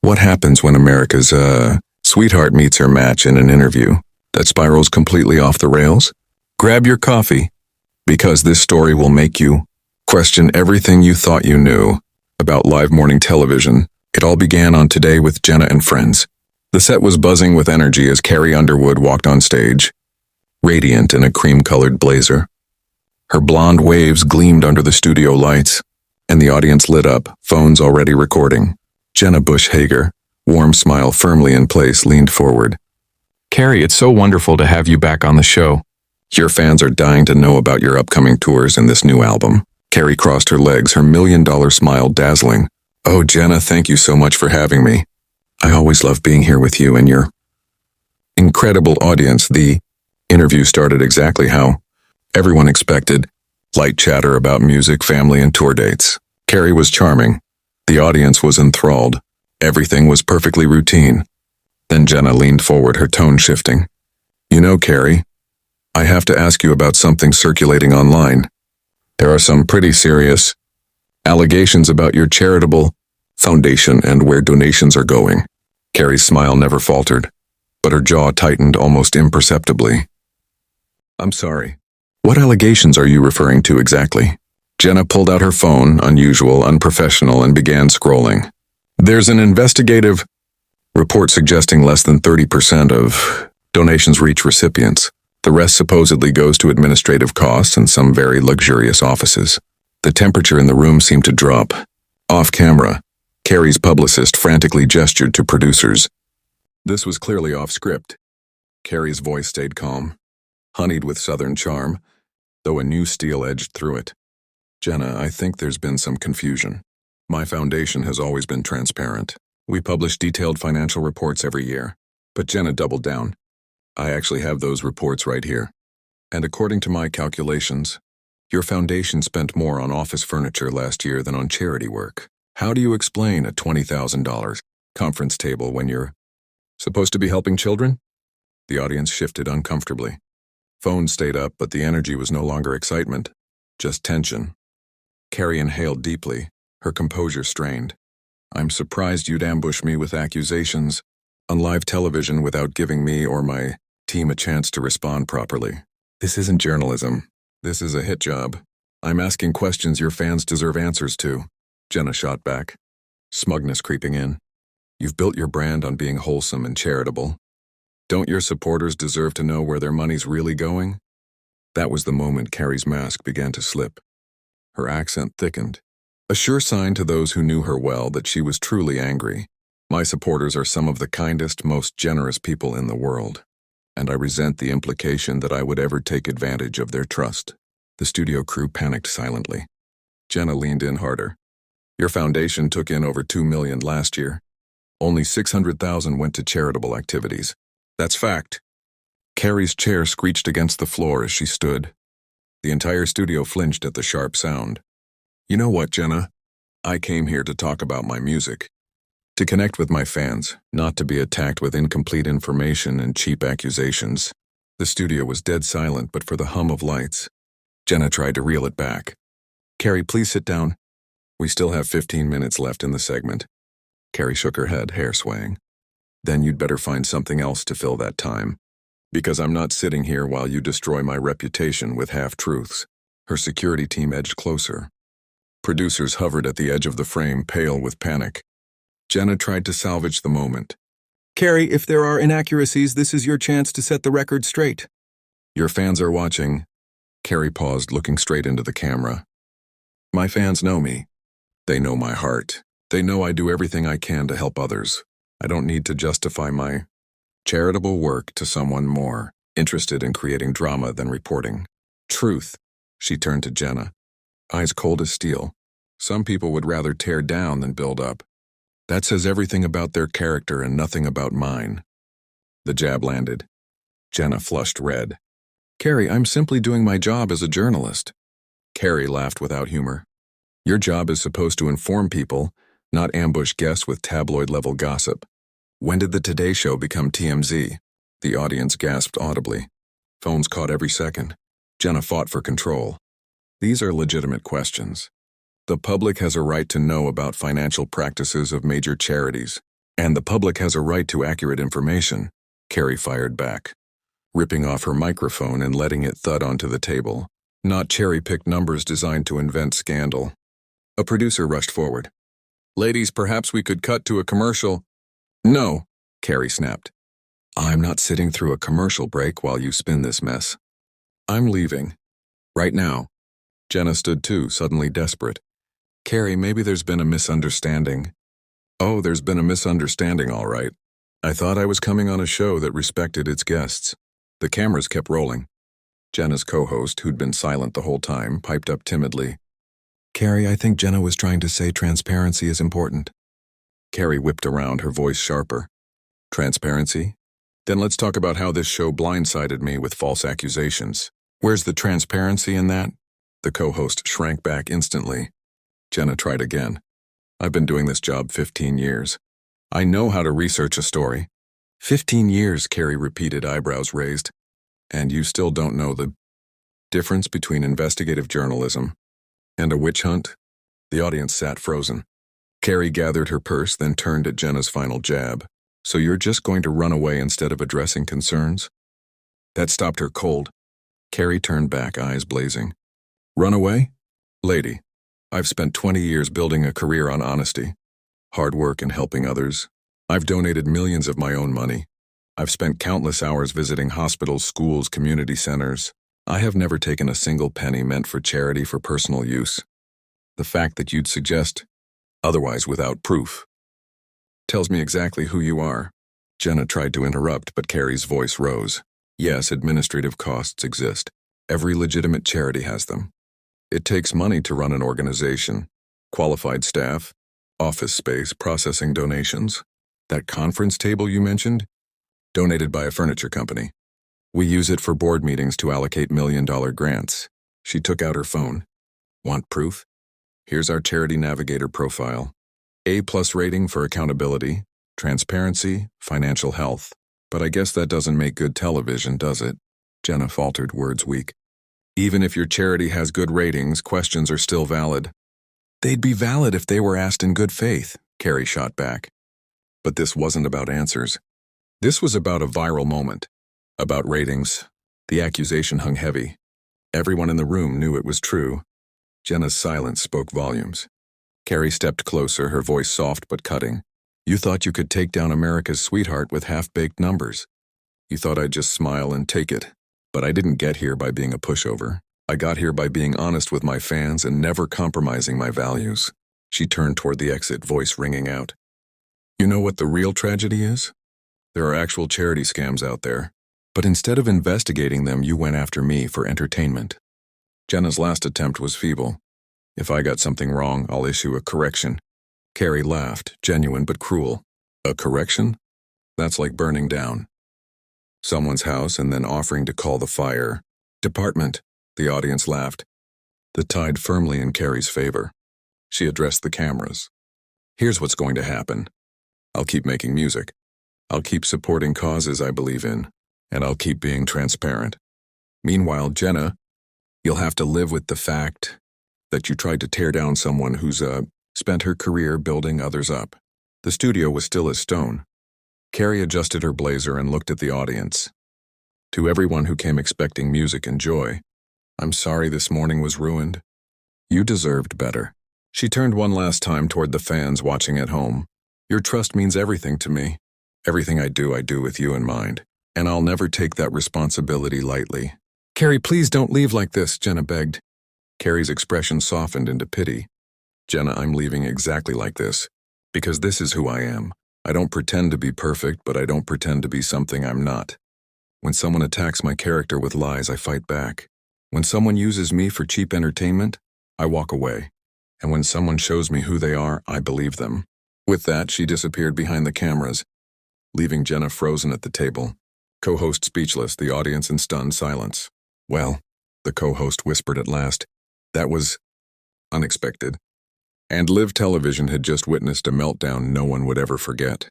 What happens when America's, sweetheart meets her match in an interview that spirals completely off the rails? Grab your coffee, because this story will make you question everything you thought you knew about live morning television. It all began on Today with Jenna and Friends. The set was buzzing with energy as Carrie Underwood walked on stage, radiant in a cream-colored blazer. Her blonde waves gleamed under the studio lights, and the audience lit up, phones already recording. Jenna Bush Hager, warm smile firmly in place, leaned forward. Carrie, it's so wonderful to have you back on the show. Your fans are dying to know about your upcoming tours and this new album. Carrie crossed her legs, her million-dollar smile dazzling. Oh, Jenna, thank you so much for having me. I always love being here with you and your incredible audience. The interview started exactly how everyone expected. Light chatter about music, family, and tour dates. Carrie was charming. The audience was enthralled. Everything was perfectly routine. Then Jenna leaned forward, her tone shifting. You know, Carrie, I have to ask you about something circulating online. There are some pretty serious allegations about your charitable foundation and where donations are going. Carrie's smile never faltered, but her jaw tightened almost imperceptibly. I'm sorry. What allegations are you referring to exactly? Jenna pulled out her phone, unusual, unprofessional, and began scrolling. There's an investigative report suggesting less than 30% of donations reach recipients. The rest supposedly goes to administrative costs and some very luxurious offices. The temperature in the room seemed to drop. Off camera, Carrie's publicist frantically gestured to producers. This was clearly off script. Carrie's voice stayed calm, honeyed with southern charm, though a new steel edged through it. Jenna, I think there's been some confusion. My foundation has always been transparent. We publish detailed financial reports every year. But Jenna doubled down. I actually have those reports right here. And according to my calculations, your foundation spent more on office furniture last year than on charity work. How do you explain a $20,000 conference table when you're supposed to be helping children? The audience shifted uncomfortably. Phones stayed up, but the energy was no longer excitement, just tension. Carrie inhaled deeply, her composure strained. I'm surprised you'd ambush me with accusations on live television without giving me or my team a chance to respond properly. This isn't journalism. This is a hit job. I'm asking questions your fans deserve answers to. Jenna shot back, smugness creeping in. You've built your brand on being wholesome and charitable. Don't your supporters deserve to know where their money's really going? That was the moment Carrie's mask began to slip. Her accent thickened, a sure sign to those who knew her well that she was truly angry. My supporters are some of the kindest, most generous people in the world, and I resent the implication that I would ever take advantage of their trust. The studio crew panicked silently. Jenna leaned in harder. Your foundation took in over $2 million last year. Only $600,000 went to charitable activities. That's fact. Carrie's chair screeched against the floor as she stood. The entire studio flinched at the sharp sound. You know what, Jenna? I came here to talk about my music. To connect with my fans, not to be attacked with incomplete information and cheap accusations. The studio was dead silent but for the hum of lights. Jenna tried to reel it back. Carrie, please sit down. We still have 15 minutes left in the segment. Carrie shook her head, hair swaying. Then you'd better find something else to fill that time. Because I'm not sitting here while you destroy my reputation with half-truths. Her security team edged closer. Producers hovered at the edge of the frame, pale with panic. Jenna tried to salvage the moment. Carrie, if there are inaccuracies, this is your chance to set the record straight. Your fans are watching. Carrie paused, looking straight into the camera. My fans know me. They know my heart. They know I do everything I can to help others. I don't need to justify my charitable work to someone more interested in creating drama than reporting truth. She turned to Jenna, eyes cold as steel. Some people would rather tear down than build up. That says everything about their character and nothing about mine. The jab landed. Jenna flushed red. Carrie, I'm simply doing my job as a journalist. Carrie laughed without humor. Your job is supposed to inform people, not ambush guests with tabloid-level gossip. When did the Today Show become TMZ? The audience gasped audibly. Phones caught every second. Jenna fought for control. These are legitimate questions. The public has a right to know about financial practices of major charities. And the public has a right to accurate information, Carrie fired back, ripping off her microphone and letting it thud onto the table, not cherry-picked numbers designed to invent scandal. A producer rushed forward. Ladies, perhaps we could cut to a commercial. No, Carrie snapped. I'm not sitting through a commercial break while you spin this mess. I'm leaving. Right now. Jenna stood too, suddenly desperate. Carrie, maybe there's been a misunderstanding. Oh, there's been a misunderstanding, all right. I thought I was coming on a show that respected its guests. The cameras kept rolling. Jenna's co-host, who'd been silent the whole time, piped up timidly. Carrie, I think Jenna was trying to say transparency is important. Carrie whipped around, her voice sharper. Transparency? Then let's talk about how this show blindsided me with false accusations. Where's the transparency in that? The co-host shrank back instantly. Jenna tried again. I've been doing this job 15 years. I know how to research a story. 15 years, Carrie repeated, eyebrows raised. And you still don't know the difference between investigative journalism and a witch hunt? The audience sat frozen. Carrie gathered her purse, then turned at Jenna's final jab. So you're just going to run away instead of addressing concerns? That stopped her cold. Carrie turned back, eyes blazing. Run away? Lady, I've spent 20 years building a career on honesty, hard work, and helping others. I've donated millions of my own money. I've spent countless hours visiting hospitals, schools, community centers. I have never taken a single penny meant for charity for personal use. The fact that you'd suggest otherwise without proof tells me exactly who you are. Jenna tried to interrupt, but Carrie's voice rose. Yes, administrative costs exist. Every legitimate charity has them. It takes money to run an organization. Qualified staff, office space, processing donations. That conference table you mentioned? Donated by a furniture company. We use it for board meetings to allocate million-dollar grants. She took out her phone. Want proof? Here's our Charity Navigator profile. A+ rating for accountability, transparency, financial health. But I guess that doesn't make good television, does it? Jenna faltered, words weak. Even if your charity has good ratings, questions are still valid. They'd be valid if they were asked in good faith, Carrie shot back. But this wasn't about answers. This was about a viral moment. About ratings. The accusation hung heavy. Everyone in the room knew it was true. Jenna's silence spoke volumes. Carrie stepped closer, her voice soft but cutting. You thought you could take down America's sweetheart with half-baked numbers. You thought I'd just smile and take it. But I didn't get here by being a pushover. I got here by being honest with my fans and never compromising my values. She turned toward the exit, voice ringing out. You know what the real tragedy is? There are actual charity scams out there. But instead of investigating them, you went after me for entertainment. Jenna's last attempt was feeble. If I got something wrong, I'll issue a correction. Carrie laughed, genuine but cruel. A correction? That's like burning down someone's house and then offering to call the fire department. The audience laughed. The tide firmly in Carrie's favor. She addressed the cameras. Here's what's going to happen. I'll keep making music. I'll keep supporting causes I believe in. And I'll keep being transparent. Meanwhile, Jenna, you'll have to live with the fact that you tried to tear down someone who's spent her career building others up. The studio was still as stone. Carrie adjusted her blazer and looked at the audience. To everyone who came expecting music and joy, I'm sorry this morning was ruined. You deserved better. She turned one last time toward the fans watching at home. Your trust means everything to me. Everything I do with you in mind. And I'll never take that responsibility lightly. Carrie, please don't leave like this, Jenna begged. Carrie's expression softened into pity. Jenna, I'm leaving exactly like this. Because this is who I am. I don't pretend to be perfect, but I don't pretend to be something I'm not. When someone attacks my character with lies, I fight back. When someone uses me for cheap entertainment, I walk away. And when someone shows me who they are, I believe them. With that, she disappeared behind the cameras, leaving Jenna frozen at the table. Co-host speechless, the audience in stunned silence. Well, the co-host whispered at last, that was unexpected. And Live Television had just witnessed a meltdown no one would ever forget.